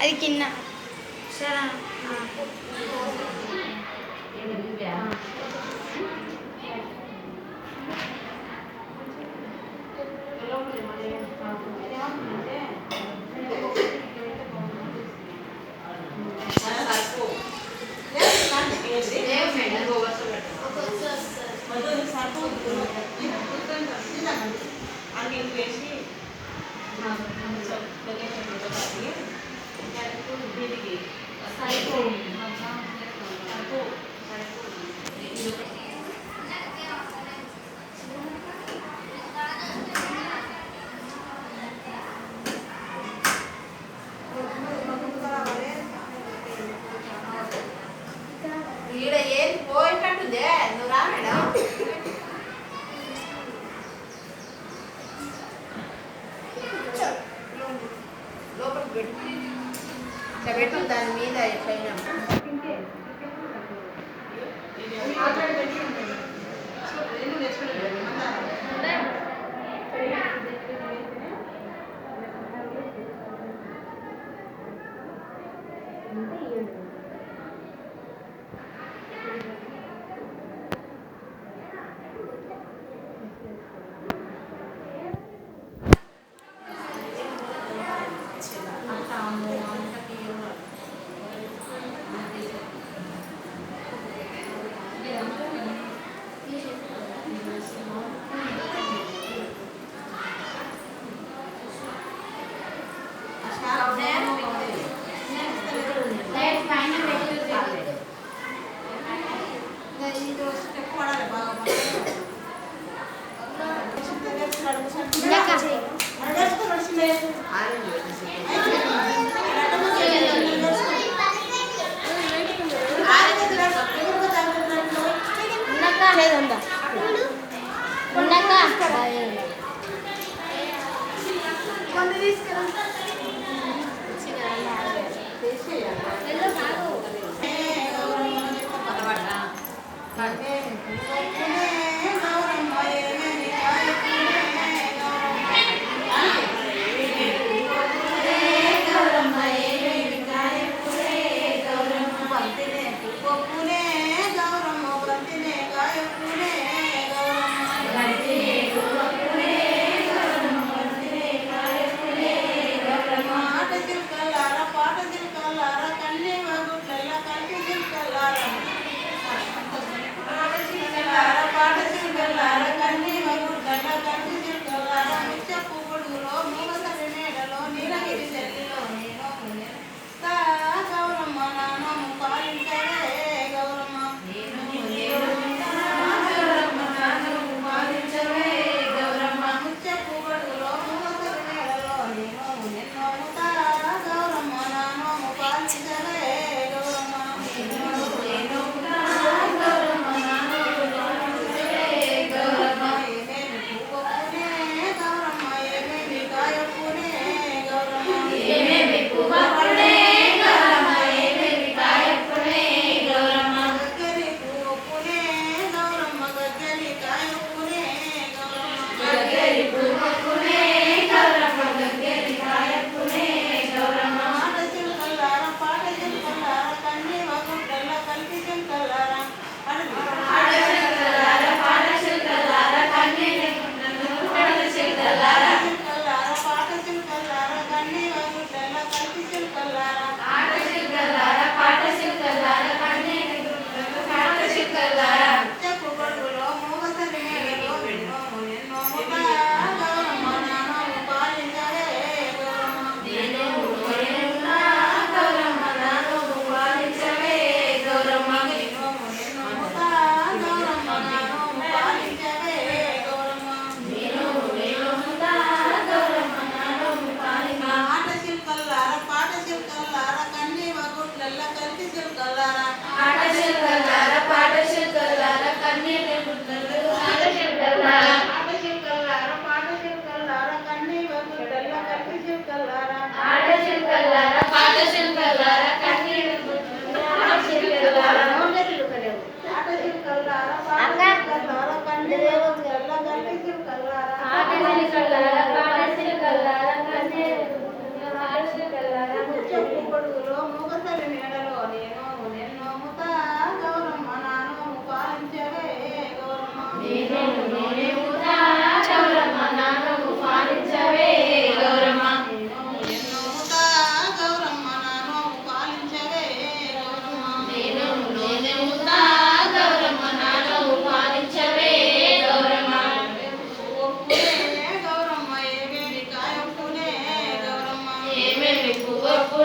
అది కింద పెట్టు దాని మీద ఎట్లయినా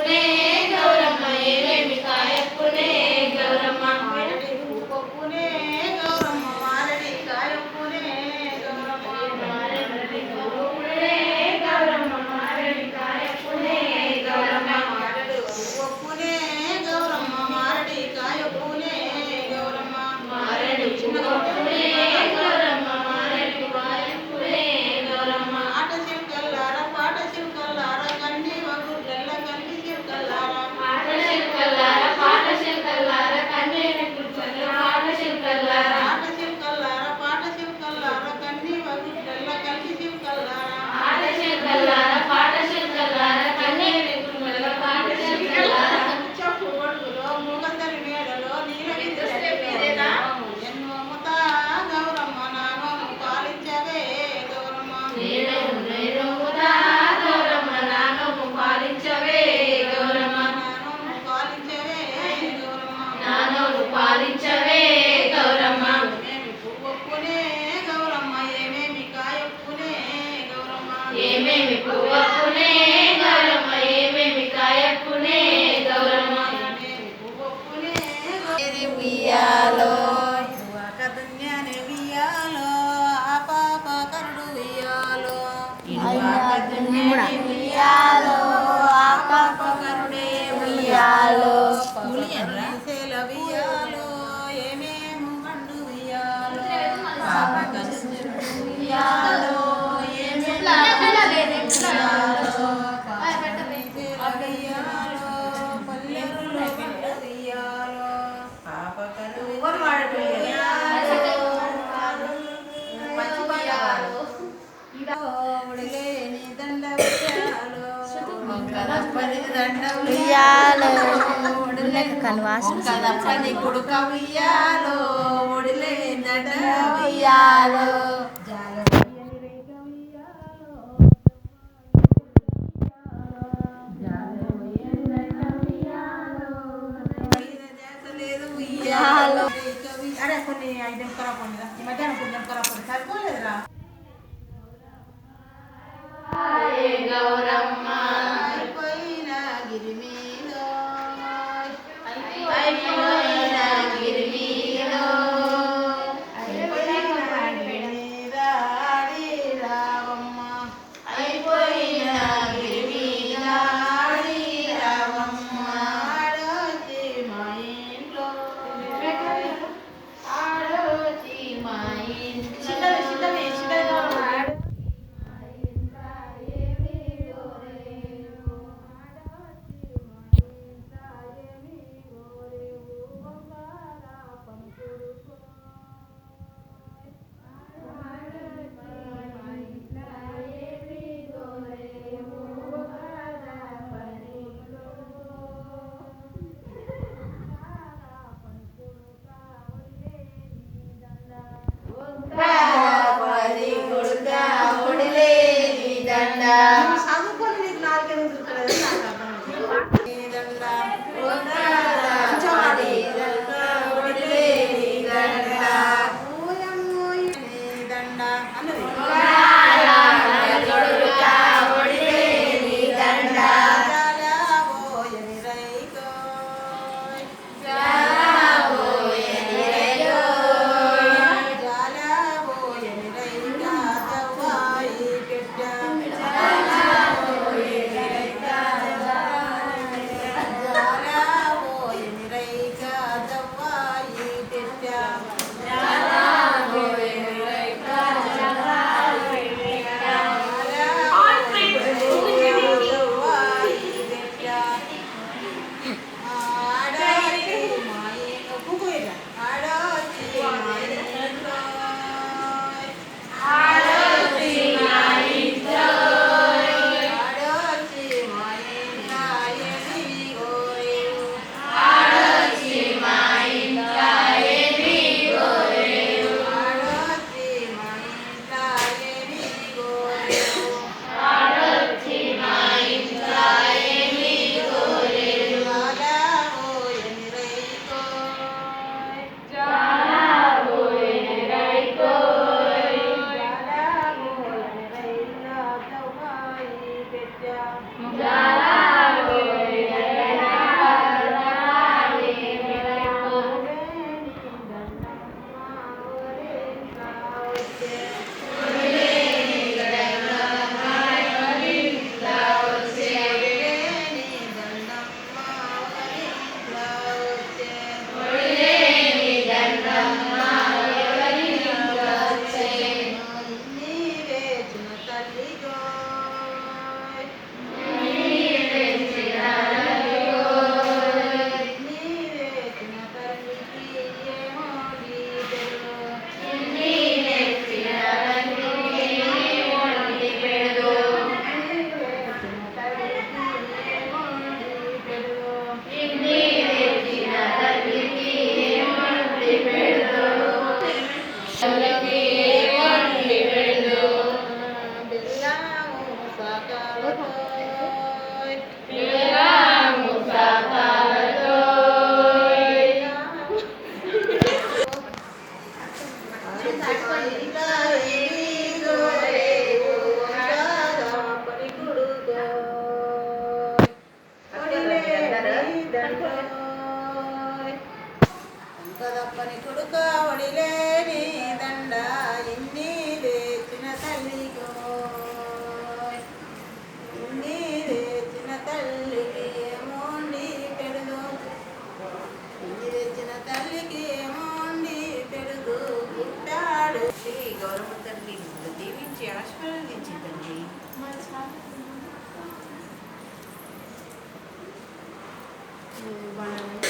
కాయప్పునే గౌరమ్మ ఏమేమి కాయప్పునే గౌరమ్మ మారడి పప్పునే గౌరమ్మ మారడి కాయప్పునే గౌరమ్మ మారడి పప్పునే గౌరమ్మ మారడి కాయప్పునే గౌరమ్మ మారడి పప్పునే గౌరమ్మ మారడి కాయప్పునే గౌరమ్మ మారడి పప్పునే గౌరమ్మ మారడి కాయప్పునే గౌరమ్మ ఆట చిలుకల్లారా పాట చిలుకల్లారా కన్ని వగుళ్ళ కన్ని చిలుకల్లారా పాట శిల్కల్లారా పాట శిల్కల్లారా కన్నీరు కూర్చొని పాట శిల్కల్లారా ఆట చిలుకల్లారా పాట చిలుకల్లారా కన్ని వగుళ్ళ కన్ని చిలుకల్లారా పాట శిల్కల్లారా పాట శిల్కల్లారా కన్నీరు కూర్చొని పాట శిల్కల్లారా చెప్పు ఒడుగులో మూగందరి మేడలో నీలగిరి ఇదేనా? ఎన్నోముతా గౌరమ్మ నానో పాలించవే గౌరమ్మ నేనుముదా గౌరమ్మ నానోము పాలించవే గౌరమ్మ నానో పాలించవే గౌరమ్మ నానోము పాలించవే గౌరమ్మ ఏమేమి పువ్వొప్పునే గౌరమ్మ ఏమేమి కాయొప్పునే గౌరమ్మ ఏమేమి పువ్వప్పునే గౌరమ్మ ఏమేమి కాయప్పునే గౌరమ్మ ఏమేమి పువ్వొప్పునే ఉయ్యాలో కదున్యానే ఉయ్యాలో ఆ పాప కరుడు ఉయ్యాలో ఉయ్యాలో ఆ పాప కరుడే ఉయ్యాలో పులిసేల ఉయ్యాలో ఏమేము పండు ఉయ్యాలో పాప కరుడు ఉయ్యాలో ఏమేము ఉయ్యాలో పాప ఉయ్యాలో పల్లెరులో పండు ఉయ్యాలో పాప కరుడు ఉడిలేని దండ ఉయ్యాలో ఉయ్యాలో కదప్పని కుడుక ఉయ్యాలో ఒడిలేని దండ ఉయ్యాలో జాల రేగ ఉయ్యాలో ఉయ్యాలో అరే కొన్ని ఐటెం ఖరాబ్ ఉంది మధ్యాహ్నం కొంచెం ఖరాబ్ ఉంది సరిపోలేదురా గౌరమ్మ అయిపోయిన గిరి మీద అయిపోయిన గిరిలో అయిపోయిన గిరి మీద ఆడి రావమ్మ అయిపోయిన గిరిమీనాడి రావమ్మ ఆడొచ్చి మా ఇంట్లో ఆడోచి మా ఇంట్లో పది కొడుక ఒడిలేని దండ చదువుకొని నీకు నాలుగేళ్ళు దొరకలేదు నాకు అర్థం దండ పది కొడుక ఒడిలేని దండ దండ అన్నది కొడుక ఒడిలేని దండ పోయని రైకో జాబోయని రైలో పోయని రైకా జవ్వాయి పెట్ట జాబోయని రైతా కట్టుకో